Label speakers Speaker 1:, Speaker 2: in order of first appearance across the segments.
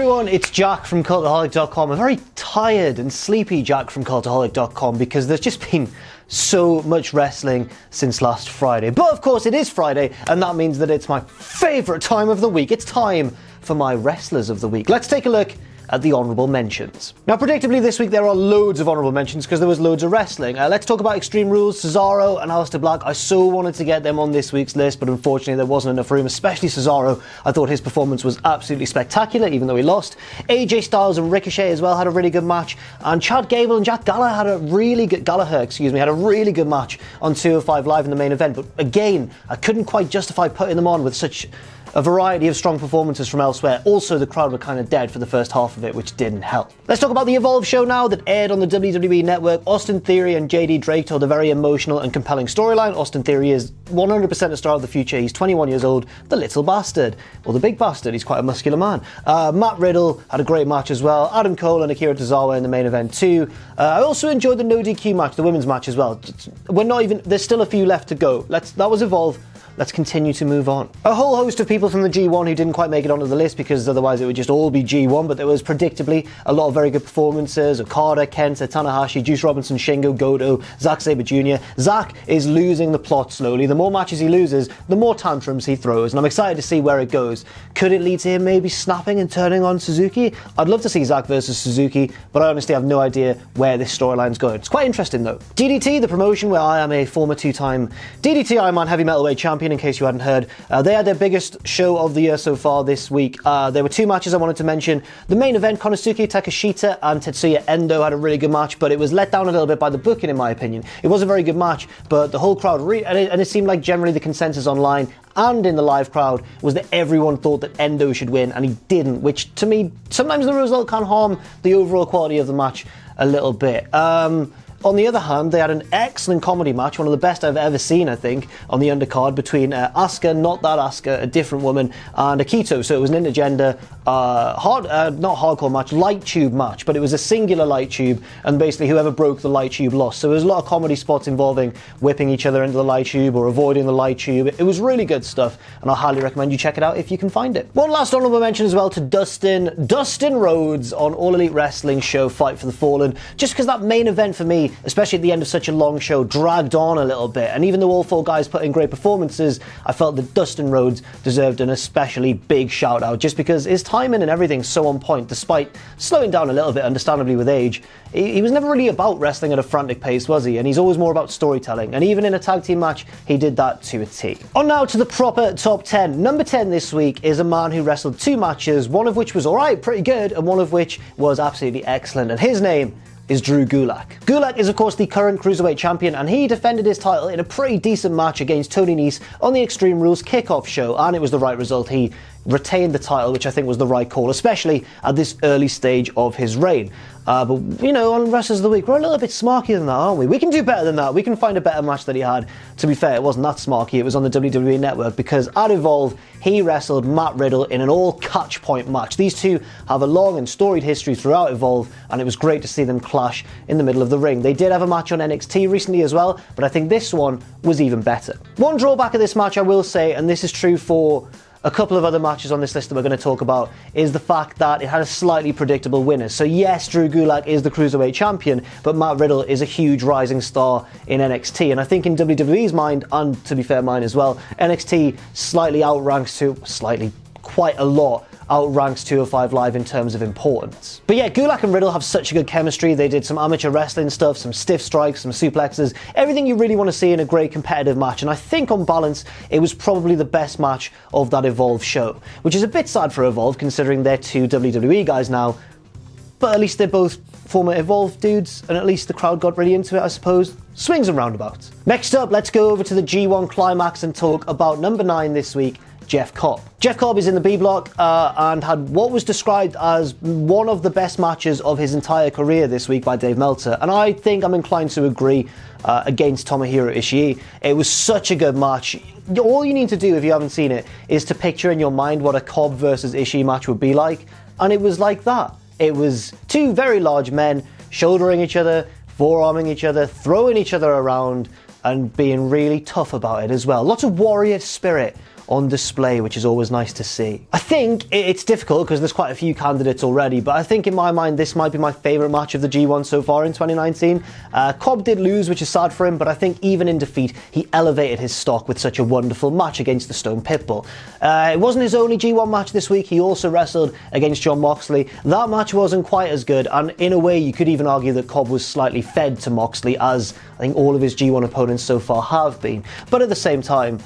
Speaker 1: everyone, it's Jack from Cultaholic.com. A very tired and sleepy Jack from Cultaholic.com because there's just been so much wrestling since last Friday. But of course it is Friday, and that means that it's my favourite time of the week. It's time for my wrestlers of the week. Let's take a look at the honourable mentions. Now, predictably this week there are loads of honourable mentions because there was loads of wrestling. Let's talk about Extreme Rules, Cesaro and Aleister Black. I so wanted to get them on this week's list, but unfortunately there wasn't enough room, especially Cesaro. I thought his performance was absolutely spectacular, even though he lost. AJ Styles and Ricochet as well had a really good match, and Chad Gable and Jack Gallagher had a really good match on 205 Live in the main event. But again, I couldn't quite justify putting them on with such a variety of strong performances from elsewhere. Also, the crowd were kind of dead for the first half of it, which didn't help. Let's talk about the Evolve show now that aired on the WWE Network. Austin Theory and JD Drake told a very emotional and compelling storyline. Austin Theory is 100% a star of the future. He's 21 years old, the little bastard. Or the big bastard, he's quite a muscular man. Matt Riddle had a great match as well. Adam Cole and Akira Tozawa in the main event too. I also enjoyed the no DQ match, the women's match as well. There's still a few left to go. That was Evolve. Let's continue to move on. A whole host of people from the G1 who didn't quite make it onto the list because otherwise it would just all be G1, but there was predictably a lot of very good performances. Okada, Kenta, Tanahashi, Juice Robinson, Shingo, Goto, Zack Sabre Jr. Zack is losing the plot slowly. The more matches he loses, the more tantrums he throws, and I'm excited to see where it goes. Could it lead to him maybe snapping and turning on Suzuki? I'd love to see Zack versus Suzuki, but I honestly have no idea where this storyline's going. It's quite interesting though. DDT, the promotion where I am a former two-time DDT Ironman Heavy Metalweight champion, in case you hadn't heard. They had their biggest show of the year so far this week. There were two matches I wanted to mention. The main event, Konosuke Takeshita and Tetsuya Endo had a really good match, but it was let down a little bit by the booking, in my opinion. It was a very good match, but the whole crowd, and it seemed like generally the consensus online and in the live crowd was that everyone thought that Endo should win, and he didn't, which to me, sometimes the result can harm the overall quality of the match a little bit. On the other hand, they had an excellent comedy match, one of the best I've ever seen, I think, on the undercard between Asuka, not that Asuka, a different woman, and Akito. So it was an intergender, not hardcore match, light tube match, but it was a singular light tube, and basically whoever broke the light tube lost. So there was a lot of comedy spots involving whipping each other into the light tube or avoiding the light tube. It was really good stuff, and I highly recommend you check it out if you can find it. One last honorable mention as well to Dustin Rhodes on All Elite Wrestling show Fight for the Fallen, just because that main event for me, especially at the end of such a long show, dragged on a little bit. And even though all four guys put in great performances, I felt that Dustin Rhodes deserved an especially big shout out just because his timing and everything's so on point, despite slowing down a little bit, understandably, with age. He was never really about wrestling at a frantic pace, was he? And he's always more about storytelling. And even in a tag team match, he did that to a T. On now to the proper top 10. Number 10 this week is a man who wrestled two matches, one of which was alright, pretty good, and one of which was absolutely excellent. And his name is Drew Gulak. Gulak is of course the current Cruiserweight champion, and he defended his title in a pretty decent match against Tony Nese on the Extreme Rules kickoff show, and it was the right result. He retained the title, which I think was the right call, especially at this early stage of his reign. But, you know, on Wrestlers of the Week, we're a little bit smarkier than that, aren't we? We can do better than that. We can find a better match that he had. To be fair, it wasn't that smarky. It was on the WWE Network, because at Evolve, he wrestled Matt Riddle in an all-catch point match. These two have a long and storied history throughout Evolve, and it was great to see them clash in the middle of the ring. They did have a match on NXT recently as well, but I think this one was even better. One drawback of this match, I will say, and this is true for a couple of other matches on this list that we're going to talk about, is the fact that it had a slightly predictable winner. So yes, Drew Gulak is the Cruiserweight champion, but Matt Riddle is a huge rising star in NXT. And I think in WWE's mind, and to be fair, mine as well, NXT quite a lot outranks 205 Live in terms of importance. But yeah, Gulak and Riddle have such a good chemistry. They did some amateur wrestling stuff, some stiff strikes, some suplexes, everything you really want to see in a great competitive match. And I think on balance, it was probably the best match of that Evolve show, which is a bit sad for Evolve considering they're two WWE guys now, but at least they're both former Evolve dudes, and at least the crowd got really into it, I suppose. Swings and roundabouts. Next up, let's go over to the G1 Climax and talk about number 9 this week, Jeff Cobb. Jeff Cobb is in the B block and had what was described as one of the best matches of his entire career this week by Dave Meltzer, and I think I'm inclined to agree against Tomohiro Ishii. It was such a good match. All you need to do if you haven't seen it is to picture in your mind what a Cobb versus Ishii match would be like, and it was like that. It was two very large men shouldering each other, forearming each other, throwing each other around, and being really tough about it as well. Lots of warrior spirit on display, which is always nice to see. I think it's difficult because there's quite a few candidates already, but I think in my mind this might be my favourite match of the G1 so far in 2019. Cobb did lose, which is sad for him, but I think even in defeat, he elevated his stock with such a wonderful match against the Stone Pitbull. It wasn't his only G1 match this week. He also wrestled against Jon Moxley. That match wasn't quite as good, and in a way you could even argue that Cobb was slightly fed to Moxley, as I think all of his G1 opponents so far have been. But at the same time,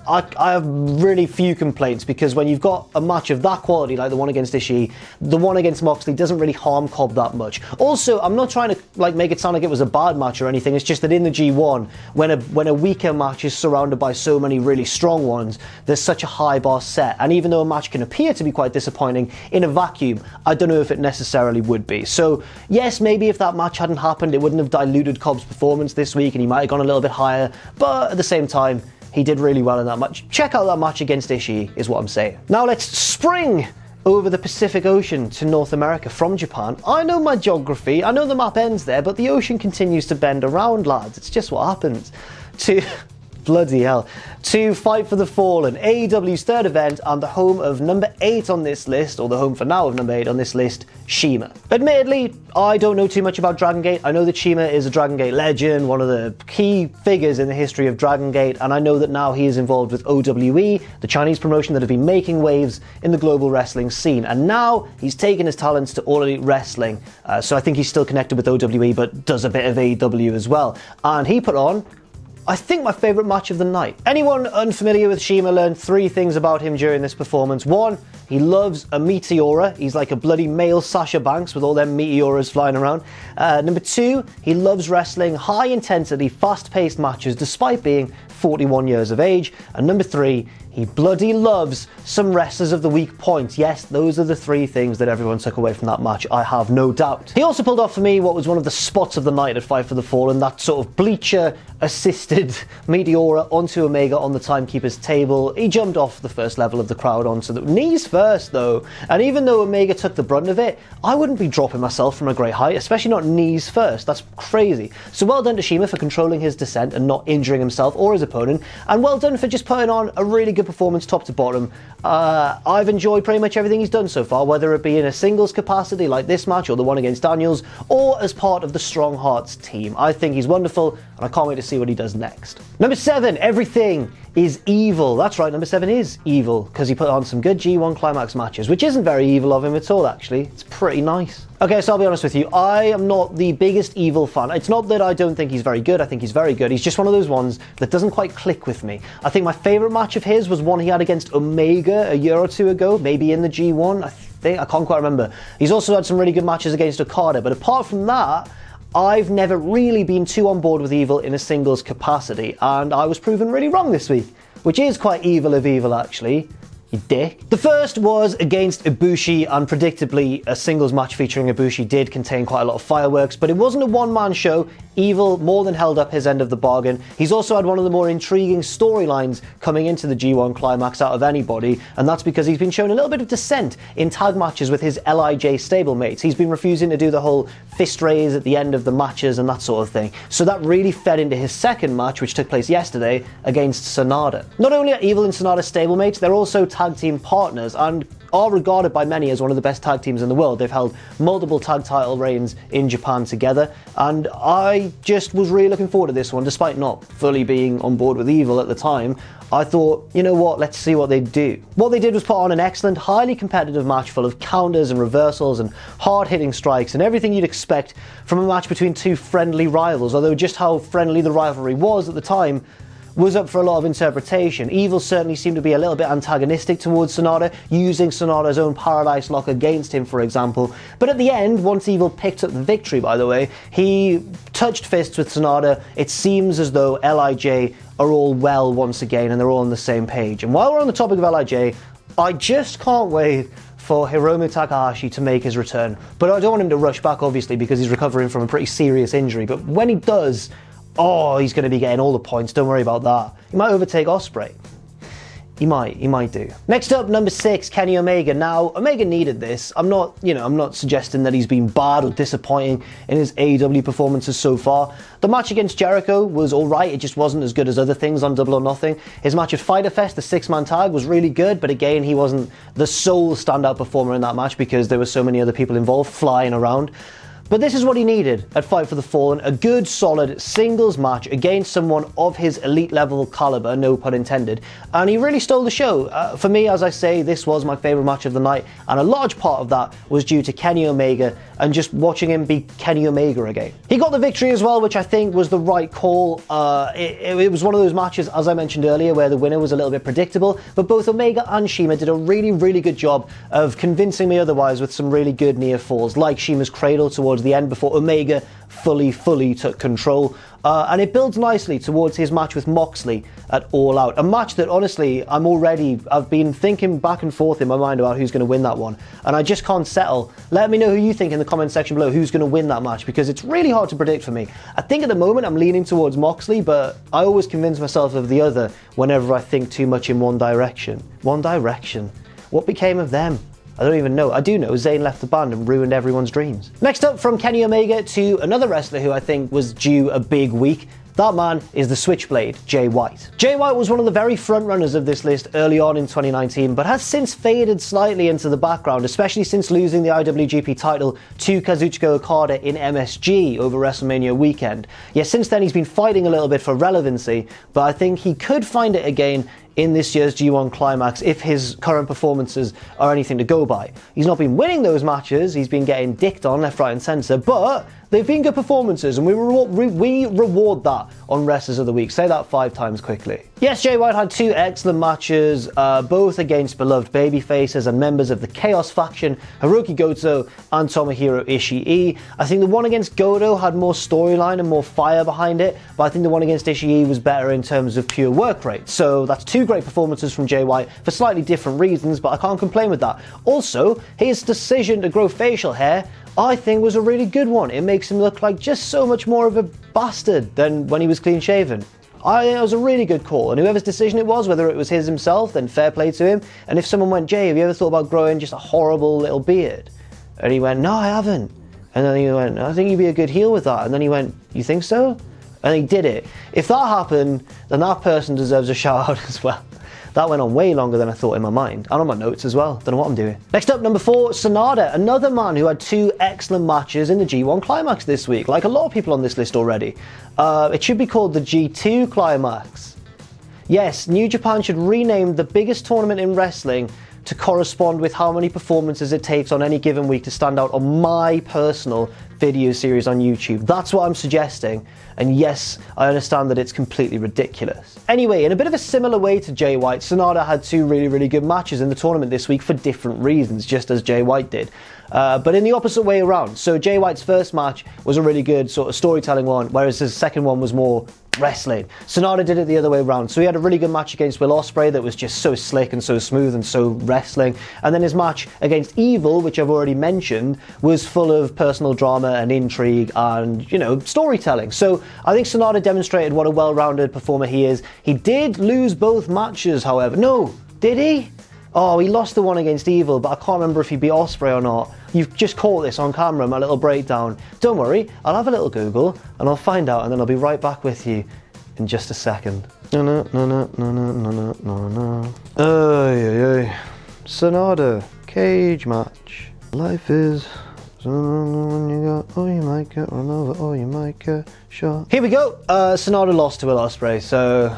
Speaker 1: I have really few complaints, because when you've got a match of that quality, like the one against Ishi, the one against Moxley doesn't really harm Cobb that much. Also, I'm not trying to make it sound like it was a bad match or anything. It's just that in the G1, when a weaker match is surrounded by so many really strong ones, there's such a high bar set. And even though a match can appear to be quite disappointing in a vacuum, I don't know if it necessarily would be. So yes, maybe if that match hadn't happened, it wouldn't have diluted Cobb's performance this week, and he might have gone a little bit higher. But at the same time, he did really well in that match. Check out that match against Ishi, is what I'm saying. Now let's spring over the Pacific Ocean to North America from Japan. I know my geography, I know the map ends there, but the ocean continues to bend around, lads. It's just what happens. Bloody hell. To Fight for the Fallen, AEW's third event and the home of number 8 on this list, or the home for now of number 8 on this list, Shima. Admittedly, I don't know too much about Dragon Gate. I know that Shima is a Dragon Gate legend, one of the key figures in the history of Dragon Gate, and I know that now he is involved with OWE, the Chinese promotion that have been making waves in the global wrestling scene. And now he's taken his talents to All Elite Wrestling, so I think he's still connected with OWE, but does a bit of AEW as well. And he put on, I think, my favourite match of the night. Anyone unfamiliar with Shima learned 3 things about him during this performance. 1, he loves a meteora. He's like a bloody male Sasha Banks with all them meteoras flying around. Number 2, he loves wrestling high intensity, fast-paced matches despite being 41 years of age. And number 3, he bloody loves some Wrestlers of the Week points. Yes, those are the 3 things that everyone took away from that match, I have no doubt. He also pulled off for me what was one of the spots of the night at Fight for the Fallen, that sort of bleacher-assisted Meteora onto Omega on the timekeeper's table. He jumped off the first level of the crowd onto the knees first, though. And even though Omega took the brunt of it, I wouldn't be dropping myself from a great height, especially not knees first. That's crazy. So well done to Shima for controlling his descent and not injuring himself or his opponent. And well done for just putting on a really good performance top to bottom. I've enjoyed pretty much everything he's done so far, whether it be in a singles capacity like this match or the one against Daniels, or as part of the Strong Hearts team. I think he's wonderful, and I can't wait to see what he does next. Number 7, everything is evil. That's right, number 7 is evil, because he put on some good G1 Climax matches, which isn't very evil of him at all, actually. It's pretty nice. Okay, so I'll be honest with you, I am not the biggest evil fan. It's not that I don't think he's very good, I think he's very good. He's just one of those ones that doesn't quite click with me. I think my favourite match of his was one he had against Omega a year or 2 ago, maybe in the G1, I can't quite remember. He's also had some really good matches against Okada, but apart from that, I've never really been too on board with evil in a singles capacity, and I was proven really wrong this week, which is quite evil of evil, actually. You dick. The first was against Ibushi, and predictably a singles match featuring Ibushi did contain quite a lot of fireworks, but it wasn't a one-man show. Evil more than held up his end of the bargain. He's also had one of the more intriguing storylines coming into the G1 Climax out of anybody, and that's because he's been shown a little bit of dissent in tag matches with his LIJ stablemates. He's been refusing to do the whole fist raise at the end of the matches and that sort of thing. So that really fed into his second match, which took place yesterday against Sanada. Not only are Evil and Sanada stablemates, they're also tag team partners and are regarded by many as one of the best tag teams in the world. They've held multiple tag title reigns in Japan together, and I just was really looking forward to this one, despite not fully being on board with Evil at the time. I thought, you know what, let's see what they do. What they did was put on an excellent, highly competitive match full of counters and reversals and hard-hitting strikes and everything you'd expect from a match between 2 friendly rivals, although just how friendly the rivalry was at the time was up for a lot of interpretation. Evil certainly seemed to be a little bit antagonistic towards Sanada, using Sanada's own Paradise Lock against him, for example. But at the end, once Evil picked up the victory, by the way, he touched fists with Sanada. It seems as though LIJ are all well once again, and they're all on the same page. And while we're on the topic of LIJ, I just can't wait for Hiromu Takahashi to make his return. But I don't want him to rush back, obviously, because he's recovering from a pretty serious injury. But when he does, oh, he's going to be getting all the points, don't worry about that. He might overtake Osprey. He might do. Next up, number 6, Kenny Omega. Now, Omega needed this. I'm not suggesting that he's been bad or disappointing in his AEW performances so far. The match against Jericho was alright, it just wasn't as good as other things on Double or Nothing. His match at Fyter Fest, the 6-man tag, was really good, but again, he wasn't the sole standout performer in that match because there were so many other people involved flying around. But this is what he needed at Fight for the Fallen, a good, solid singles match against someone of his elite level caliber, no pun intended, and he really stole the show. For me, as I say, this was my favourite match of the night, and a large part of that was due to Kenny Omega and just watching him be Kenny Omega again. He got the victory as well, which I think was the right call. It was one of those matches, as I mentioned earlier, where the winner was a little bit predictable, but both Omega and Shima did a really, really good job of convincing me otherwise with some really good near falls, like Shima's cradle towards the end before Omega fully took control. And it builds nicely towards his match with Moxley at All Out. A match that, honestly, I've been thinking back and forth in my mind about who's going to win that one. And I just can't settle. Let me know who you think in the comment section below who's going to win that match, because it's really hard to predict for me. I think at the moment I'm leaning towards Moxley, but I always convince myself of the other whenever I think too much in one direction. One Direction. What became of them? I don't even know. I do know Zayn left the band and ruined everyone's dreams. Next up, from Kenny Omega to another wrestler who I think was due a big week. That man is the Switchblade, Jay White. Jay White was one of the very front runners of this list early on in 2019, but has since faded slightly into the background, especially since losing the IWGP title to Kazuchika Okada in MSG over WrestleMania weekend. Yes, since then he's been fighting a little bit for relevancy, but I think he could find it again in this year's G1 Climax if his current performances are anything to go by. He's not been winning those matches, he's been getting dicked on left, right and centre, but they've been good performances and we reward that on Wrestlers of the Week. Say that 5 times quickly. Yes, Jay White had 2 excellent matches, both against beloved babyfaces and members of the Chaos faction, Hiroki Goto and Tomohiro Ishii. I think the one against Goto had more storyline and more fire behind it, but I think the one against Ishii was better in terms of pure work rate. So that's 2 great performances from Jay White for slightly different reasons, but I can't complain with that. Also, his decision to grow facial hair I think was a really good one. It makes him look like just so much more of a bastard than when he was clean shaven. I think it was a really good call, and whoever's decision it was, whether it was his himself, then fair play to him. And if someone went, Jay, have you ever thought about growing just a horrible little beard? And he went, no, I haven't. And then he went, I think you'd be a good heel with that. And then he went, you think so? And he did it. If that happened, then that person deserves a shout out as well. That went on way longer than I thought in my mind, and on my notes as well. Don't know what I'm doing. Next up, number 4, Sanada, another man who had 2 excellent matches in the G1 Climax this week, like a lot of people on this list already. It should be called the G2 Climax. Yes, New Japan should rename the biggest tournament in wrestling to correspond with how many performances it takes on any given week to stand out on my personal video series on YouTube. That's what I'm suggesting, and yes, I understand that it's completely ridiculous. Anyway, in a bit of a similar way to Jay White, Sanada had 2 really good matches in the tournament this week for different reasons, just as Jay White did. But in the opposite way around. So Jay White's first match was a really good sort of storytelling one, whereas his second one was more wrestling. Sanada did it the other way around. So he had a really good match against Will Osprey that was just so slick and so smooth and so wrestling. And then his match against Evil, which I've already mentioned, was full of personal drama and intrigue and, you know, storytelling. So I think Sanada demonstrated what a well-rounded performer he is. He did lose both matches, however. No, did he? Oh, he lost the one against Evil, but I can't remember if he beat Osprey or not. You've just caught this on camera, my little breakdown. Don't worry, I'll have a little Google and I'll find out, and then I'll be right back with you in just a second. Sanada, cage match. Life is when you got, oh you might get run over, oh you might get shot. Here we go. Sanada lost to Will Osprey, so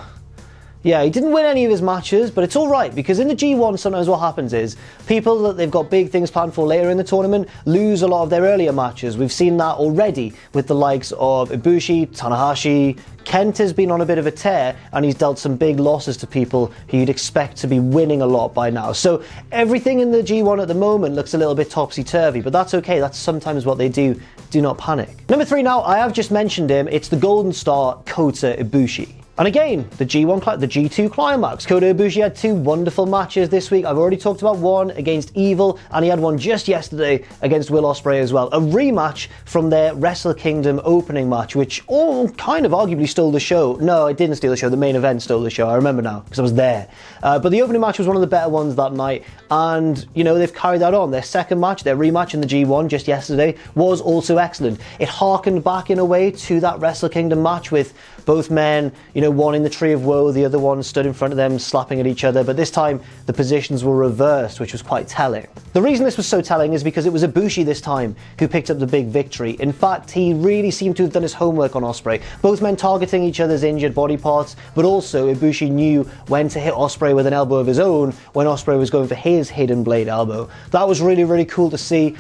Speaker 1: yeah, he didn't win any of his matches, but it's all right, because in the G1 sometimes what happens is people that they've got big things planned for later in the tournament lose a lot of their earlier matches. We've seen that already with the likes of Ibushi, Tanahashi. Kent has been on a bit of a tear, and he's dealt some big losses to people who you'd expect to be winning a lot by now. So everything in the G1 at the moment looks a little bit topsy-turvy, but that's okay. That's sometimes what they do. Do not panic. Number 3 now, I have just mentioned him. It's the Golden Star, Kota Ibushi. And again, the G2 Climax. Kotabushi had 2 wonderful matches this week. I've already talked about one against Evil, and he had one just yesterday against Will Osprey as well. A rematch from their Wrestle Kingdom opening match, which kind of arguably stole the show. No, it didn't steal the show. The main event stole the show. I remember now, because I was there. But the opening match was one of the better ones that night, and, you know, they've carried that on. Their second match, their rematch in the G1 just yesterday, was also excellent. It harkened back in a way to that Wrestle Kingdom match with both men, you know, one in the Tree of Woe, the other one stood in front of them slapping at each other, but this time the positions were reversed, which was quite telling. The reason this was so telling is because it was Ibushi this time who picked up the big victory. In fact, he really seemed to have done his homework on Osprey, both men targeting each other's injured body parts, but also Ibushi knew when to hit Osprey with an elbow of his own when Osprey was going for his hidden blade elbow. That was really, really cool to see.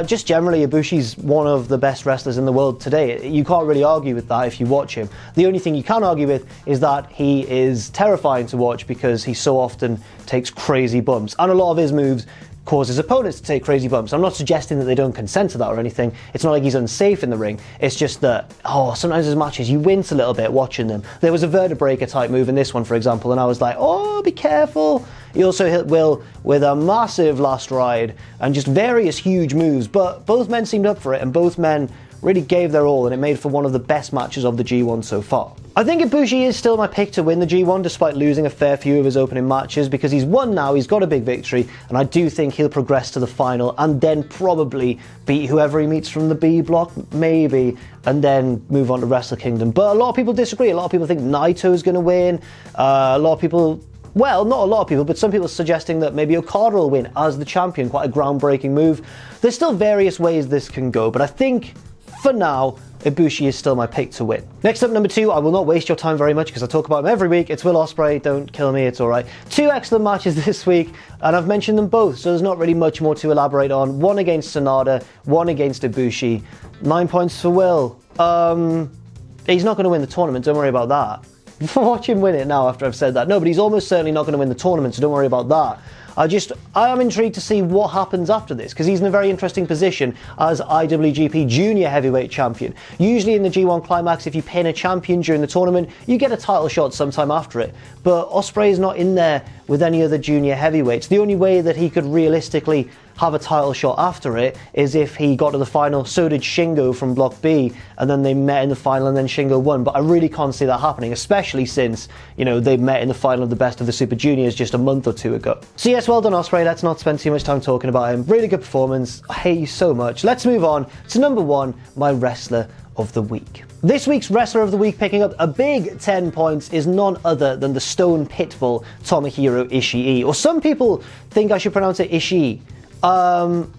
Speaker 1: Just generally, Ibushi's one of the best wrestlers in the world today. You can't really argue with that if you watch him. The only thing you can argue with is that he is terrifying to watch because he so often takes crazy bumps, and a lot of his moves cause his opponents to take crazy bumps. I'm not suggesting that they don't consent to that or anything. It's not like he's unsafe in the ring. It's just that, sometimes his matches, you wince a little bit watching them. There was a vertebrae type move in this one, for example, and I was like, oh, be careful. He also hit Will with a massive last ride and just various huge moves, but both men seemed up for it, and both men really gave their all, and it made for one of the best matches of the G1 so far. I think Ibushi is still my pick to win the G1 despite losing a fair few of his opening matches, because he's won now, he's got a big victory, and I do think he'll progress to the final and then probably beat whoever he meets from the B block, maybe, and then move on to Wrestle Kingdom. But a lot of people disagree. A lot of people think Naito's going to win. A lot of people, well, not a lot of people, but some people are suggesting that maybe Okada will win as the champion, quite a groundbreaking move. There's still various ways this can go, but I think for now, Ibushi is still my pick to win. Next up, number 2, I will not waste your time very much because I talk about him every week. It's Will Osprey. Don't kill me, it's alright. 2 excellent matches this week, and I've mentioned them both, so there's not really much more to elaborate on. One against Sanada, one against Ibushi. 9 points for Will. He's not going to win the tournament, don't worry about that. Watch him win it now after I've said that. No, but he's almost certainly not going to win the tournament, so don't worry about that. I am intrigued to see what happens after this, because he's in a very interesting position as IWGP Junior Heavyweight Champion. Usually in the G1 Climax, if you pin a champion during the tournament, you get a title shot sometime after it. But Osprey is not in there with any other junior heavyweights. The only way that he could realistically have a title shot after it is if he got to the final. So did Shingo from Block B, and then they met in the final and then Shingo won. But I really can't see that happening, especially since, you know, they met in the final of the Best of the Super Juniors just a month or 2 ago. So yes, well done Osprey, let's not spend too much time talking about him. Really good performance, I hate you so much. Let's move on to number 1, my Wrestler of the Week. This week's Wrestler of the Week picking up a big 10 points is none other than the Stone Pitbull Tomohiro Ishii, or some people think I should pronounce it Ishi. I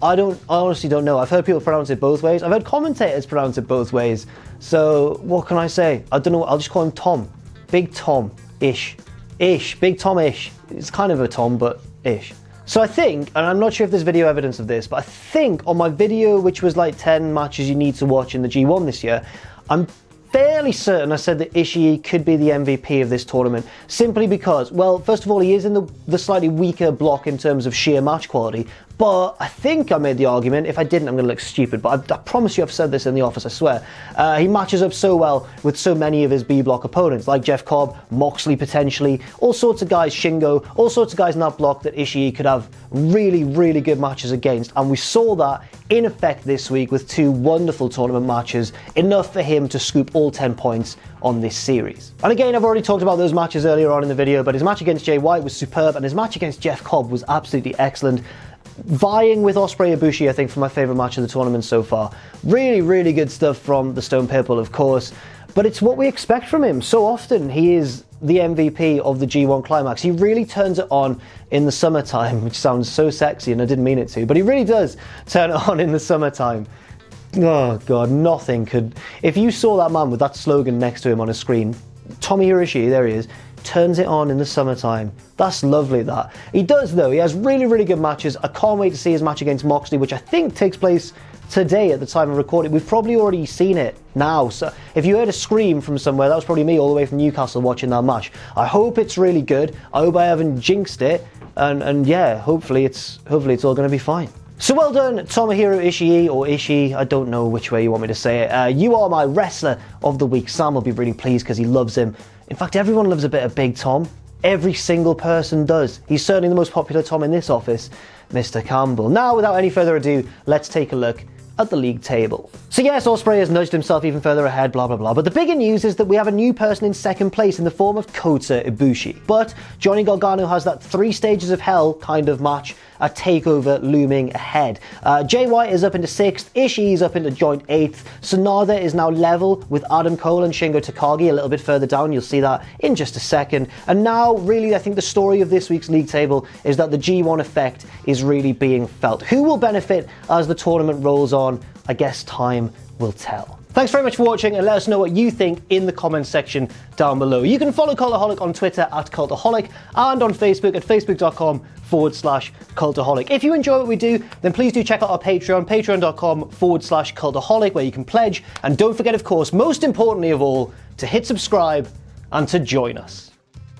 Speaker 1: honestly don't know. I've heard people pronounce it both ways. I've heard commentators pronounce it both ways. So what can I say? I don't know. I'll just call him Tom. Big Tom. Ish. Big Tom-ish. It's kind of a Tom, but ish. So I think, and I'm not sure if there's video evidence of this, but I think on my video, which was like 10 matches you need to watch in the G1 this year, I'm fairly certain I said that Ishii could be the MVP of this tournament, simply because, well, first of all, he is in the slightly weaker block in terms of sheer match quality, but I think I made the argument. If I didn't, I'm going to look stupid, but I promise you I've said this in the office, I swear. He matches up so well with so many of his B-block opponents, like Jeff Cobb, Moxley potentially, all sorts of guys, Shingo, all sorts of guys in that block that Ishii could have really, really good matches against, and we saw that in effect this week with 2 wonderful tournament matches, enough for him to scoop all 10 points on this series. And again, I've already talked about those matches earlier on in the video, but his match against Jay White was superb, and his match against Jeff Cobb was absolutely excellent. Vying with Osprey Ibushi, I think, for my favourite match of the tournament so far. Really, really good stuff from the Stone Pitbull, of course, but it's what we expect from him. So often he is the MVP of the G1 Climax. He really turns it on in the summertime, which sounds so sexy, and I didn't mean it to, but he really does turn it on in the summertime. Oh God, nothing could... If you saw that man with that slogan next to him on a screen, Tomohiro Ishii, there he is, turns it on in the summertime. That's lovely, that. He does, though. He has really, really good matches. I can't wait to see his match against Moxley, which I think takes place today at the time of recording. We've probably already seen it now, so if you heard a scream from somewhere, that was probably me all the way from Newcastle watching that match. I hope it's really good. I hope I haven't jinxed it, and yeah, hopefully it's all going to be fine. So well done, Tomohiro Ishii, or Ishi, I don't know which way you want me to say it. You are my wrestler of the week. Sam will be really pleased because he loves him. In fact, everyone loves a bit of Big Tom. Every single person does. He's certainly the most popular Tom in this office, Mr. Campbell. Now, without any further ado, let's take a look at the league table. So yes, Osprey has nudged himself even further ahead, blah blah blah, but the bigger news is that we have a new person in second place in the form of Kotabushi. But Johnny Gargano has that 3 stages of hell kind of match, a takeover looming ahead. Jay White is up into 6th, Ishii is up into joint 8th, Sanada is now level with Adam Cole and Shingo Takagi a little bit further down, you'll see that in just a second. And now, really, I think the story of this week's league table is that the G1 effect is really being felt. Who will benefit as the tournament rolls on? I guess time will tell. Thanks very much for watching, and let us know what you think in the comments section down below. You can follow Cultaholic on Twitter at Cultaholic and on Facebook at facebook.com/Cultaholic. If you enjoy what we do, then please do check out our Patreon, patreon.com/Cultaholic, where you can pledge. And don't forget, of course, most importantly of all, to hit subscribe and to join us.